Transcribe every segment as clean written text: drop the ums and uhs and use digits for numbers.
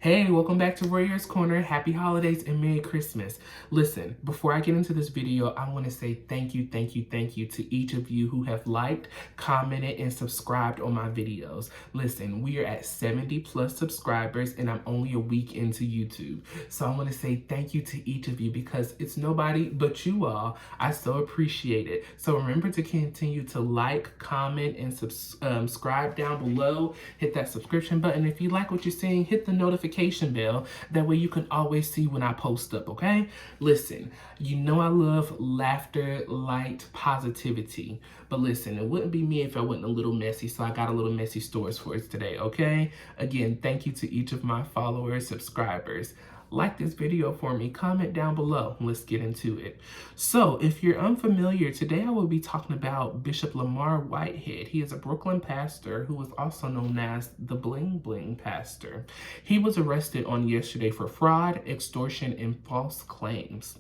Hey, welcome back to Warriors Corner. Happy holidays and Merry Christmas. Listen, before I get into this video, I want to say thank you to each of you who have liked, commented, and subscribed on my videos. Listen, we are at 70 plus subscribers and I'm only a week into YouTube. So I want to say thank you to each of you because it's nobody but you all. I so appreciate it. So remember to continue to like, comment, and subscribe down below. Hit that subscription button. If you like what you're seeing, hit the notification bell. That way you can always see when I post up, okay? Listen, you know I love laughter, light, positivity. But listen, it wouldn't be me if I wasn't a little messy, so I got a little messy stories for us today, okay? Again, thank you to each of my followers, subscribers. Like this video for me, comment down below. Let's get into it. So if you're unfamiliar, today I will be talking about Bishop Lamar Whitehead. He is a Brooklyn pastor who is also known as the Bling Bling Pastor. He was arrested on yesterday for fraud, extortion, and false claims.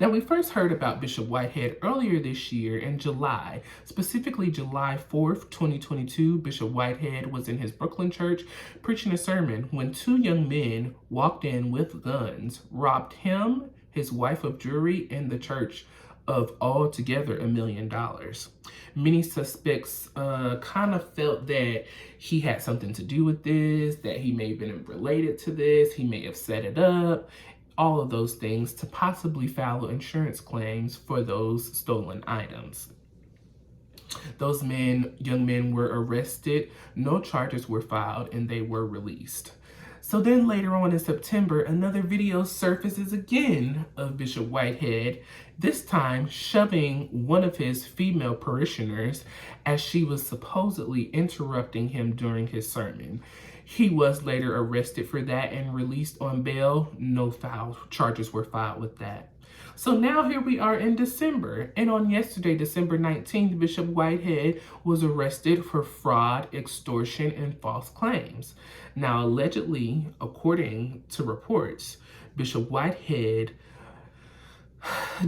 Now, we first heard about Bishop Whitehead earlier this year in July, specifically July 4th, 2022. Bishop Whitehead was in his Brooklyn church preaching a sermon when two young men walked in with guns, robbed him, his wife of jewelry, and the church of altogether $1 million. Many suspects kind of felt that he had something to do with this, that he may have been related to this, he may have set it up, all of those things to possibly file insurance claims for those stolen items. Those young men were arrested, no charges were filed, and they were released. So then later on in September, another video surfaces again of Bishop Whitehead, this time shoving one of his female parishioners as she was supposedly interrupting him during his sermon. He was later arrested for that and released on bail. No charges were filed with that. So now here we are in December, and on yesterday, December 19th, Bishop Whitehead was arrested for fraud, extortion, and false claims. Now, allegedly, according to reports, Bishop Whitehead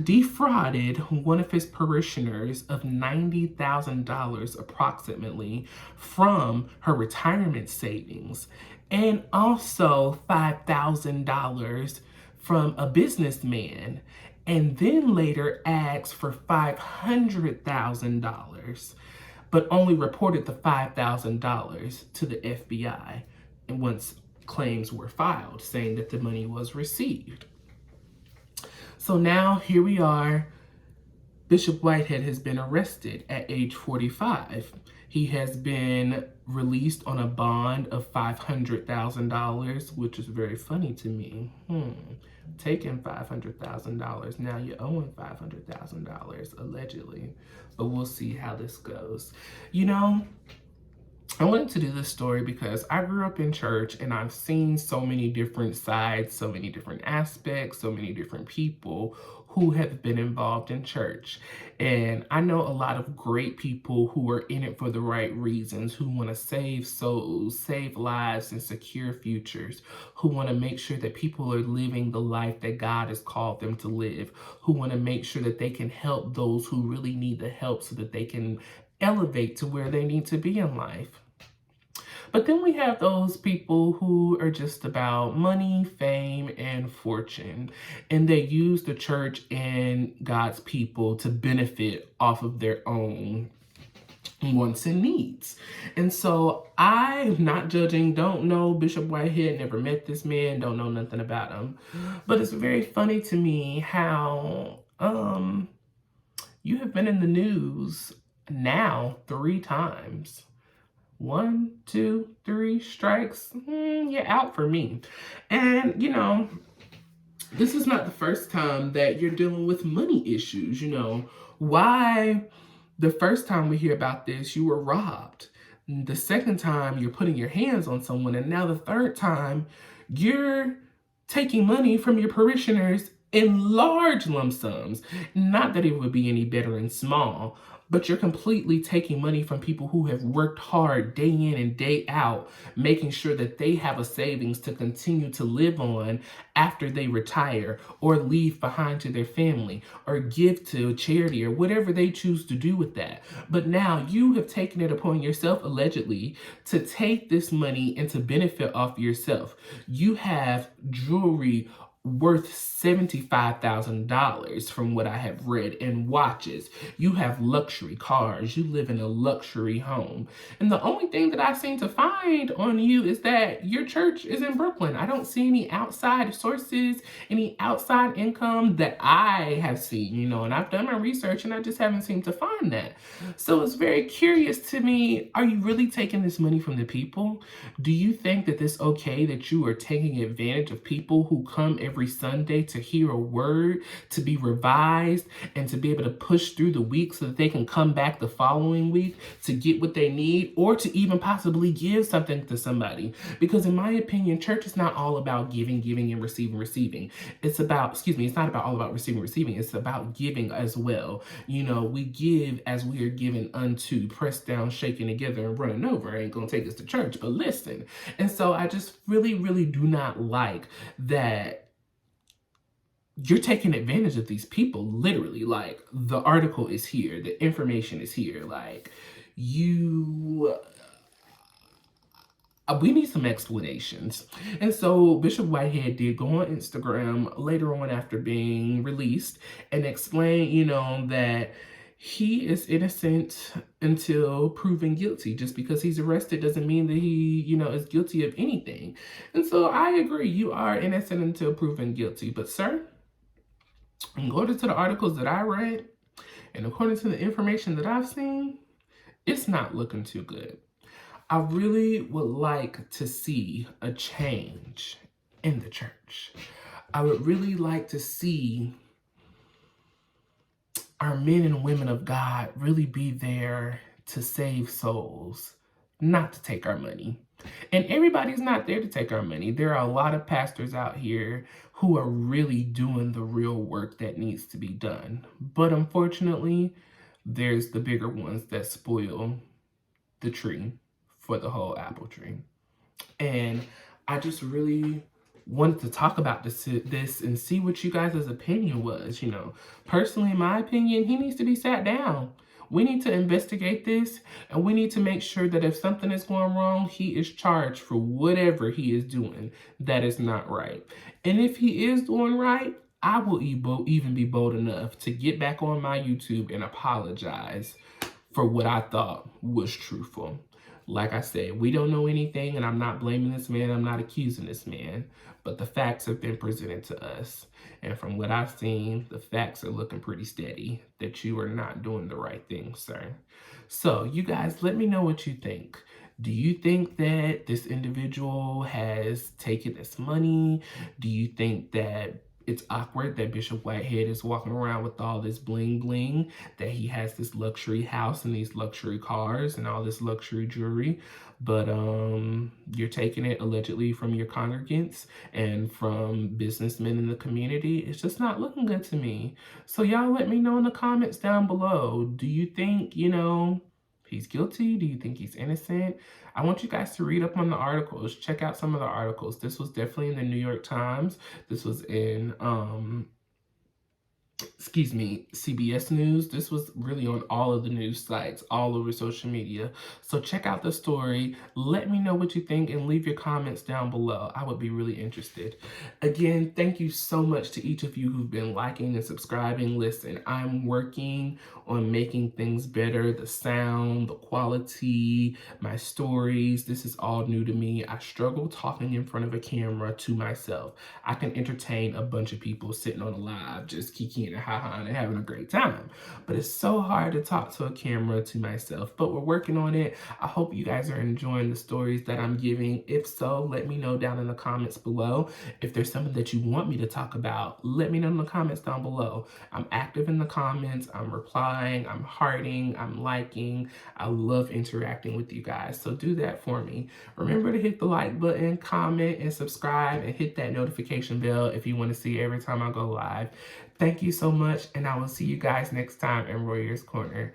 defrauded one of his parishioners of $90,000 approximately from her retirement savings, and also $5,000 from a businessman, and then later asked for $500,000, but only reported the $5,000 to the FBI, and once claims were filed saying that the money was received. So now here we are. Bishop Whitehead has been arrested at age 45. He has been released on a bond of $500,000, which is very funny to me. Taking $500,000, now you're owing $500,000 allegedly, but we'll see how this goes. You know, I wanted to do this story because I grew up in church and I've seen so many different sides, so many different aspects, so many different people who have been involved in church. And I know a lot of great people who are in it for the right reasons, who want to save souls, save lives, and secure futures, who want to make sure that people are living the life that God has called them to live, who want to make sure that they can help those who really need the help so that they can elevate to where they need to be in life. But then we have those people who are just about money, fame, and fortune. And they use the church and God's people to benefit off of their own wants and needs. And so I'm not judging, don't know Bishop Whitehead, never met this man, don't know nothing about him. But it's very funny to me how you have been in the news now 3 times. 1, 2, 3 strikes, you're out for me. And, you know, this is not the first time that you're dealing with money issues. You know, why the first time we hear about this, you were robbed. The second time, you're putting your hands on someone. And now the third time, you're taking money from your parishioners in large lump sums. Not that it would be any better in small, but you're completely taking money from people who have worked hard day in and day out, making sure that they have a savings to continue to live on after they retire or leave behind to their family or give to charity or whatever they choose to do with that. But now you have taken it upon yourself, allegedly, to take this money and to benefit off yourself. You have jewelry worth $75,000 from what I have read, and watches. You have luxury cars. You live in a luxury home. And the only thing that I seem to find on you is that your church is in Brooklyn. I don't see any outside sources, any outside income that I have seen, and I've done my research and I just haven't seemed to find that. So it's very curious to me. Are you really taking this money from the people? Do you think that it's okay that you are taking advantage of people who come every Sunday to hear a word, to be revised, and to be able to push through the week so that they can come back the following week to get what they need, or to even possibly give something to somebody? Because in my opinion, church is not all about giving, and receiving. It's about, it's not about all about receiving. It's about giving as well. We give as we are given unto, pressed down, shaken together, and running over. Ain't gonna take us to church, but listen. And so I just really, really do not like that you're taking advantage of these people, literally. Like, the article is here, the information is here. Like, we need some explanations. And so Bishop Whitehead did go on Instagram later on after being released and explain, that he is innocent until proven guilty. Just because he's arrested doesn't mean that he, is guilty of anything. And so I agree, you are innocent until proven guilty. But sir, according to the articles that I read and according to the information that I've seen, it's not looking too good. I really would like to see a change in the church. I would really like to see our men and women of God really be there to save souls, not to take our money. And everybody's not there to take our money. There are a lot of pastors out here who are really doing the real work that needs to be done. But unfortunately, there's the bigger ones that spoil the tree for the whole apple tree. And I just really wanted to talk about this and see what you guys' opinion was. Personally, in my opinion, he needs to be sat down. We need to investigate this, and we need to make sure that if something is going wrong, he is charged for whatever he is doing that is not right. And if he is doing right, I will even be bold enough to get back on my YouTube and apologize for what I thought was truthful. Like I said, we don't know anything, and I'm not blaming this man. I'm not accusing this man. But the facts have been presented to us. And from what I've seen, the facts are looking pretty steady that you are not doing the right thing, sir. So you guys, let me know what you think. Do you think that this individual has taken this money? Do you think that it's awkward that Bishop Whitehead is walking around with all this bling bling, that he has this luxury house and these luxury cars and all this luxury jewelry, but you're taking it allegedly from your congregants and from businessmen in the community? It's just not looking good to me. So y'all let me know in the comments down below. Do you think, he's guilty? Do you think he's innocent? I want you guys to read up on the articles. Check out some of the articles. This was definitely in the New York Times. This was in, CBS News. This was really on all of the news sites, all over social media. So check out the story. Let me know what you think and leave your comments down below. I would be really interested. Again, thank you so much to each of you who've been liking and subscribing. Listen, I'm working on making things better. The sound, the quality, my stories. This is all new to me. I struggle talking in front of a camera to myself. I can entertain a bunch of people sitting on a live, just kikiing and ha-ha and having a great time. But it's so hard to talk to a camera to myself. But we're working on it. I hope you guys are enjoying the stories that I'm giving. If so, let me know down in the comments below. If there's something that you want me to talk about, let me know in the comments down below. I'm active in the comments. I'm replying. I'm hearting. I'm liking. I love interacting with you guys. So do that for me. Remember to hit the like button, comment, and subscribe, and hit that notification bell if you want to see every time I go live. Thank you so much, and I will see you guys next time in Royer's Corner.